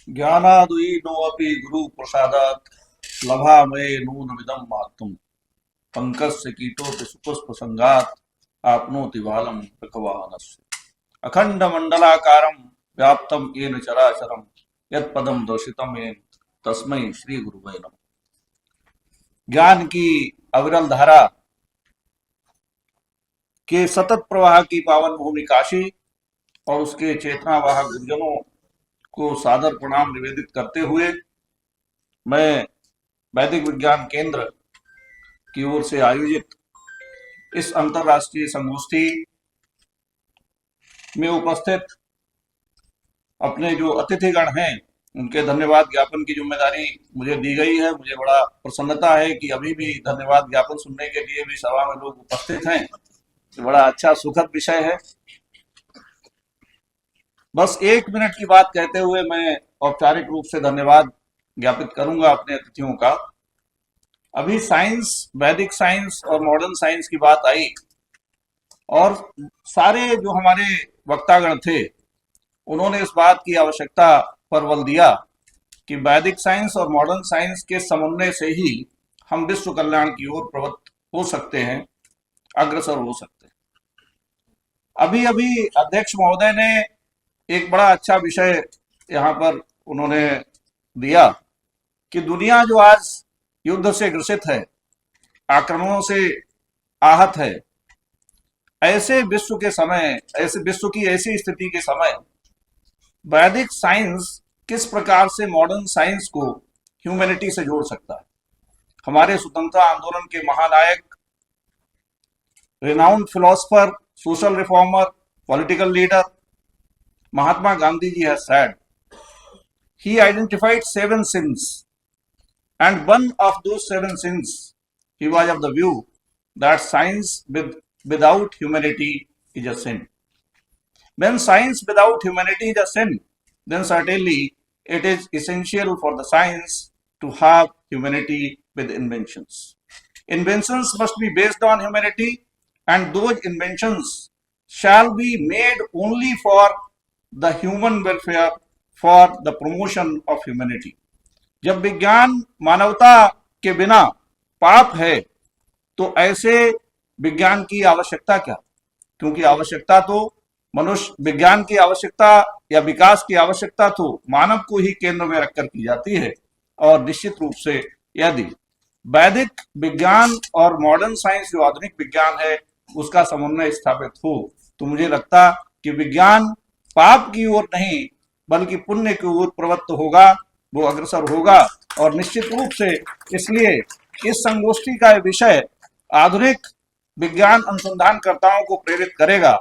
ज्ञानादुयीनोऽपि गुरुप्रसादात् लभामहे नूनमिदं मातुम् पंकस्य कीटोऽपि सुपुष्पसंगात् आप्नोति बालं प्रकवानस्य अखण्डमण्डलाकारं व्याप्तं येन चराचरं यत्पदं दर्शितं येन तस्मै श्री गुरुवे नमः। ज्ञान की अविरल धारा के सतत प्रवाह की पावन भूमि काशी और उसके चेतनावाहक गुरुजनों को सादर प्रणाम निवेदित करते हुए मैं वैदिक विज्ञान केंद्र की ओर से आयोजित इस अंतर्राष्ट्रीय संगोष्ठी में उपस्थित अपने जो अतिथिगण हैं उनके धन्यवाद ज्ञापन की जिम्मेदारी मुझे दी गई है। मुझे बड़ा प्रसन्नता है कि अभी भी धन्यवाद ज्ञापन सुनने के लिए भी सभा में लोग उपस्थित हैं। तो बड़ा अच्छा सुखद विषय है। बस 1 मिनट की बात कहते हुए मैं औपचारिक रूप से धन्यवाद ज्ञापित करूंगा अपने अतिथियों का। अभी साइंस, वैदिक साइंस और मॉडर्न साइंस की बात आई और सारे जो हमारे वक्तागण थे उन्होंने इस बात की आवश्यकता पर बल दिया कि वैदिक साइंस और मॉडर्न साइंस के समन्वय से ही हम विश्व कल्याण की ओर प्रवृत्त हो सकते हैं, अग्रसर हो सकते हैं। अभी अभी अध्यक्ष महोदय ने एक बड़ा अच्छा विषय यहाँ पर उन्होंने दिया कि दुनिया जो आज युद्ध से ग्रसित है, आक्रमणों से आहत है, ऐसे विश्व के समय, ऐसे विश्व की ऐसी स्थिति के समय वैदिक साइंस किस प्रकार से मॉडर्न साइंस को ह्यूमैनिटी से जोड़ सकता है। हमारे स्वतंत्रता आंदोलन के महानायक, renowned philosopher, social reformer, political leader Mahatma Gandhi ji has said, he identified 7 sins, and one of those 7 sins, he was of the view that science without humanity is a sin. When science without humanity is a sin, then certainly it is essential for the science to have humanity with inventions. Inventions must be based on humanity, and those inventions shall be made only for the human welfare, for the promotion of humanity. जब विज्ञान मानवता के बिना पाप है तो ऐसे विज्ञान की आवश्यकता क्या? क्योंकि आवश्यकता तो मनुष्य, विज्ञान की आवश्यकता या विकास की आवश्यकता तो मानव को ही केंद्र में रखकर की जाती है। और निश्चित रूप से यदि वैदिक विज्ञान और मॉडर्न साइंस जो आधुनिक विज्ञान है उसका समन्वय स्थापित हो तो मुझे लगता कि विज्ञान पाप की ओर नहीं बल्कि पुण्य की ओर प्रवृत्त होगा, वो अग्रसर होगा। और निश्चित रूप से इसलिए इस संगोष्ठी का विषय आधुनिक विज्ञान अनुसंधानकर्ताओं को प्रेरित करेगा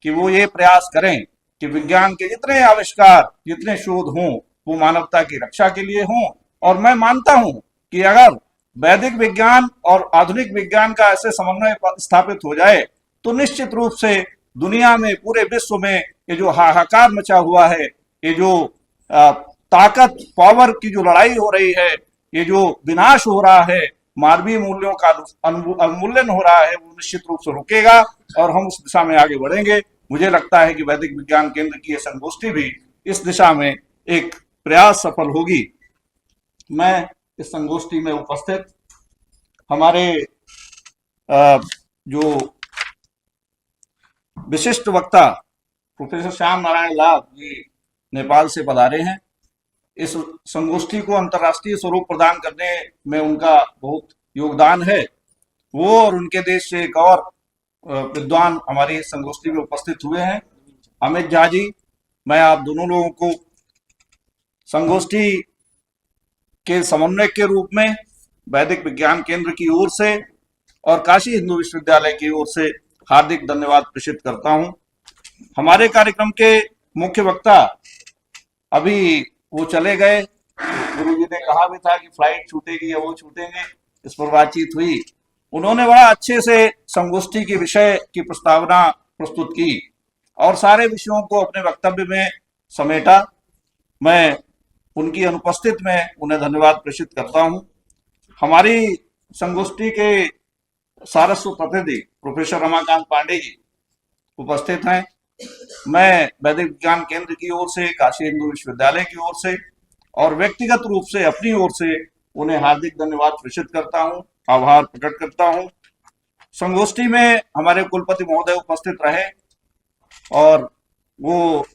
कि वो ये प्रयास करें कि विज्ञान के जितने आविष्कार, जितने शोध हों वो मानवता की रक्षा के लिए हों। और मैं मानता हूं कि अगर वैदिक विज्ञान और आधुनिक विज्ञान का ऐसे समन्वय स्थापित हो जाए तो निश्चित रूप से दुनिया में, पूरे विश्व में ये जो हाहाकार मचा हुआ है, ये जो ताकत, पावर की जो लड़ाई हो रही है, ये जो विनाश हो रहा है, मानवीय मूल्यों का अवमूल्यन हो रहा है, वो निश्चित रूप से रुकेगा और हम उस दिशा में आगे बढ़ेंगे। मुझे लगता है कि वैदिक विज्ञान केंद्र की यह संगोष्ठी भी इस दिशा में एक प्रयास सफल होगी। मैं इस संगोष्ठी में उपस्थित हमारे जो विशिष्ट वक्ता प्रोफेसर श्याम नारायण लाल जी नेपाल से पधारे हैं। इस संगोष्ठी को अंतर्राष्ट्रीय स्वरूप प्रदान करने में उनका बहुत योगदान है। वो और उनके देश से एक और विद्वान हमारी संगोष्ठी में उपस्थित हुए हैं, अमित झा जी। मैं आप दोनों लोगों को संगोष्ठी के समन्वयक के रूप में वैदिक विज्ञान केंद्र की ओर से और काशी हिंदू विश्वविद्यालय की ओर से हार्दिक धन्यवाद प्रेषित करता हूं। हमारे कार्यक्रम के मुख्य वक्ता अभी वो चले गए, गुरु जी ने कहा भी था कि फ्लाइट छूटेगी या वो छूटेंगे, इस पर बातचीत हुई। उन्होंने बड़ा अच्छे से संगोष्ठी के विषय की प्रस्तावना प्रस्तुत की और सारे विषयों को अपने वक्तव्य में समेटा। मैं उनकी अनुपस्थित में उन्हें धन्यवाद प्रेषित करता हूं। हमारी संगोष्ठी के सारस्वत अतिथि प्रोफेसर रमाकांत पांडे जी उपस्थित हैं। मैं वैदिक विज्ञान केंद्र की ओर से, काशी हिंदू विश्वविद्यालय की ओर से और व्यक्तिगत रूप से अपनी ओर से उन्हें हार्दिक धन्यवाद प्रेषित करता हूं, आभार प्रकट करता हूं। संगोष्ठी में हमारे कुलपति महोदय उपस्थित रहे और वो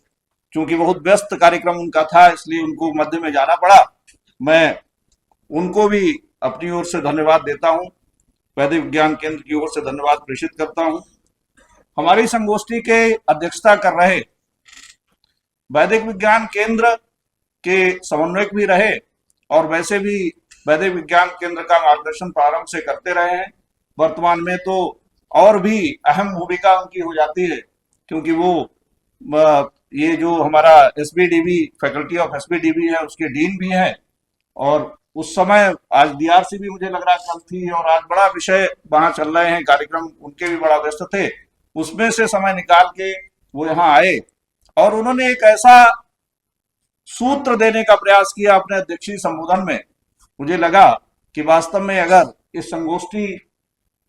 चूंकि बहुत व्यस्त कार्यक्रम उनका था इसलिए उनको मध्य में जाना पड़ा। मैं उनको भी अपनी ओर से धन्यवाद देता हूं, वैदिक विज्ञान केंद्र की ओर से धन्यवाद प्रेषित करता हूं। हमारी संगोष्ठी के अध्यक्षता कर रहे वैदिक विज्ञान केंद्र के समन्वयक भी रहे और वैसे भी वैदिक विज्ञान केंद्र का मार्गदर्शन प्रारंभ से करते रहे हैं। वर्तमान में तो और भी अहम भूमिका उनकी हो जाती है क्योंकि वो ये जो हमारा एसबीडीबी फैकल्टी ऑफ एसबीडीबी है उसके डीन भी हैं और उस समय आज डीआरसी भी मुझे लग रहा कल थी और आज बड़ा विषय वहां चल रहे हैं, कार्यक्रम उनके भी बड़ा व्यस्त थे। उसमें से समय निकाल के वो यहाँ आए और उन्होंने एक ऐसा सूत्र देने का प्रयास किया अपने अध्यक्षीय संबोधन में। मुझे लगा कि वास्तव में अगर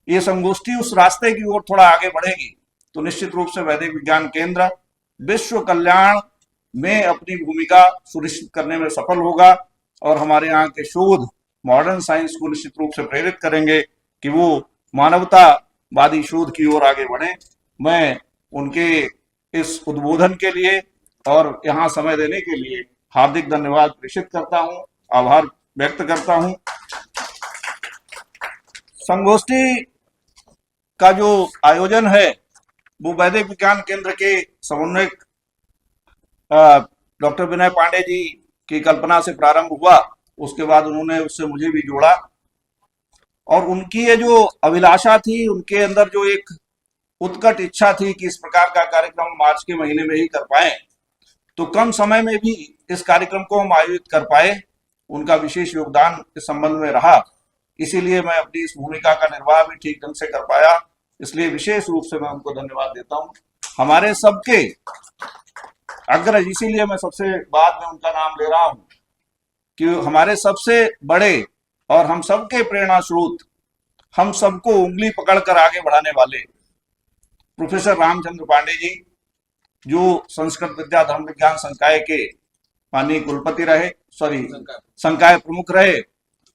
ये संगोष्ठी उस रास्ते की ओर थोड़ा आगे बढ़ेगी तो निश्चित रूप से वैदिक विज्ञान केंद्र विश्व कल्याण में अपनी भूमिका सुनिश्चित करने में सफल होगा और हमारे यहाँ के शोध मॉडर्न साइंस को निश्चित रूप से प्रेरित करेंगे कि वो मानवतावादी शोध की ओर आगे बढ़े। मैं उनके इस उद्बोधन के लिए और यहाँ समय देने के लिए हार्दिक धन्यवाद प्रेषित करता हूँ, आभार व्यक्त करता हूँ। संगोष्ठी का जो आयोजन है वो वैदिक विज्ञान केंद्र के समन्वयक डॉक्टर विनय पांडे जी की कल्पना से प्रारंभ हुआ। उसके बाद उन्होंने उससे मुझे भी जोड़ा और उनकी ये जो अभिलाषा थी, उनके अंदर जो एक उत्कट इच्छा थी कि इस प्रकार का कार्यक्रम मार्च के महीने में ही कर पाए, तो कम समय में भी इस कार्यक्रम को हम आयोजित कर पाए। उनका विशेष योगदान इस संबंध में रहा, इसीलिए मैं अपनी इस भूमिका का निर्वाह भी ठीक ढंग से कर पाया, इसलिए विशेष रूप से मैं उनको धन्यवाद देता हूं। हमारे सबके अग्रज, इसीलिए मैं सबसे बाद में उनका नाम ले रहा हूं कि हमारे सबसे बड़े और हम सबके प्रेरणा स्रोत, हम सबको उंगली पकड़कर आगे बढ़ाने वाले प्रोफेसर रामचंद्र पांडे जी, जो संस्कृत विद्या धर्म विज्ञान संकाय के माननीय कुलपति रहे, संकाय प्रमुख रहे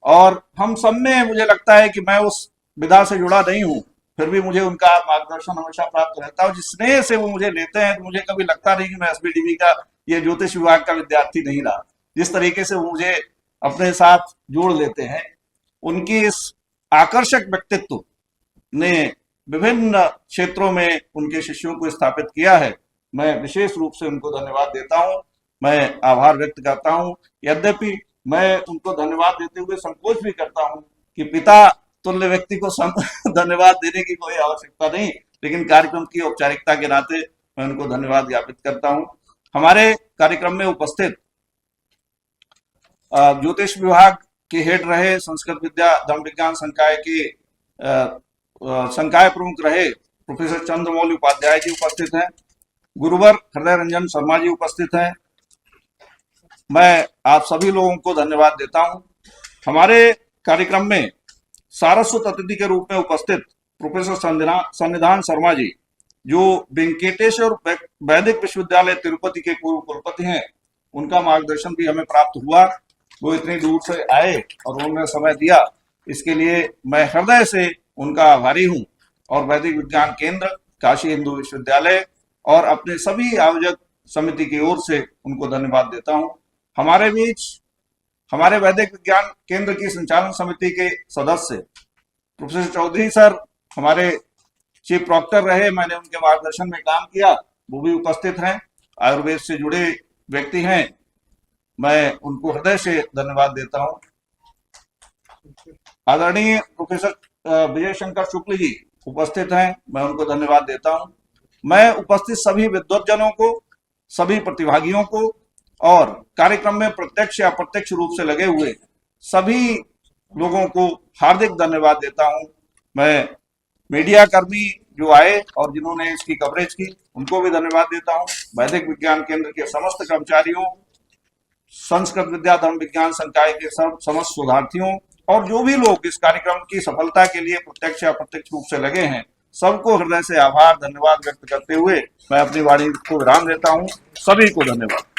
और हम सब में मुझे लगता है कि मैं उस विधा से जुड़ा नहीं हूं, फिर भी मुझे उनका मार्गदर्शन हमेशा प्राप्त रहता है। जिस स्नेह से वो मुझे लेते हैं तो मुझे कभी लगता नहीं कि मैं एसबीडीबी का या ज्योतिष विभाग का विद्यार्थी नहीं रहा। जिस तरीके से वो मुझे अपने साथ जोड़ लेते हैं, उनकी इस आकर्षक व्यक्तित्व ने विभिन्न क्षेत्रों में उनके शिष्यों को स्थापित किया है। मैं विशेष रूप से उनको धन्यवाद देता हूं, मैं आभार व्यक्त करता हूं। यद्यपि मैं उनको धन्यवाद देते हुए संकोच भी करता हूं कि पिता तुल्य व्यक्ति को धन्यवाद देने की कोई आवश्यकता नहीं, लेकिन कार्यक्रम की औपचारिकता के नाते मैं उनको धन्यवाद ज्ञापित करता हूं। हमारे कार्यक्रम में उपस्थित ज्योतिष विभाग के हेड रहे, संस्कृत विद्या धर्म विज्ञान संकाय के संकाय प्रमुख रहे प्रोफेसर चंद्रमौली उपाध्याय जी उपस्थित हैं, गुरुवर हृदय रंजन शर्मा जी उपस्थित हैं। मैं आप सभी लोगों को धन्यवाद देता हूं। हमारे कार्यक्रम में सारस्वत अतिथि के रूप में उपस्थित प्रोफेसर सन्निधान शर्मा जी, जो वेंकटेश्वर वैदिक विश्वविद्यालय तिरुपति के पूर्व कुलपति हैं, उनका मार्गदर्शन भी हमें प्राप्त हुआ। वो इतनी दूर से आए और उन्होंने समय दिया, इसके लिए मैं हृदय से उनका आभारी हूं और वैदिक विज्ञान केंद्र, काशी हिंदू विश्वविद्यालय और अपने सभी आयोजक समिति की ओर से उनको धन्यवाद देता हूं। हमारे बीच हमारे वैदिक विज्ञान केंद्र की संचालन समिति के सदस्य प्रोफेसर चौधरी सर हमारे चीफ प्रॉक्टर रहे, मैंने उनके मार्गदर्शन में काम किया, वो भी उपस्थित हैं, आयुर्वेद से जुड़े व्यक्ति हैं। मैं उनको हृदय से धन्यवाद देता हूं। आदरणीय प्रोफेसर विजय शंकर शुक्ल जी उपस्थित हैं, मैं उनको धन्यवाद देता हूं। मैं उपस्थित सभी विद्वज्जनों को, सभी प्रतिभागियों को और कार्यक्रम में प्रत्यक्ष या अप्रत्यक्ष रूप से लगे हुए सभी लोगों को हार्दिक धन्यवाद देता हूं। मैं मीडिया कर्मी जो आए और जिन्होंने इसकी कवरेज की, उनको भी धन्यवाद देता हूं। वैदिक विज्ञान केंद्र के समस्त कर्मचारियों, संस्कृत विद्या धर्म विज्ञान संकाय के समस्त शोधार्थियों और जो भी लोग इस कार्यक्रम की सफलता के लिए प्रत्यक्ष या अप्रत्यक्ष रूप से लगे हैं, सबको हृदय से आभार धन्यवाद व्यक्त करते हुए मैं अपनी वाणी को विराम देता हूं। सभी को धन्यवाद।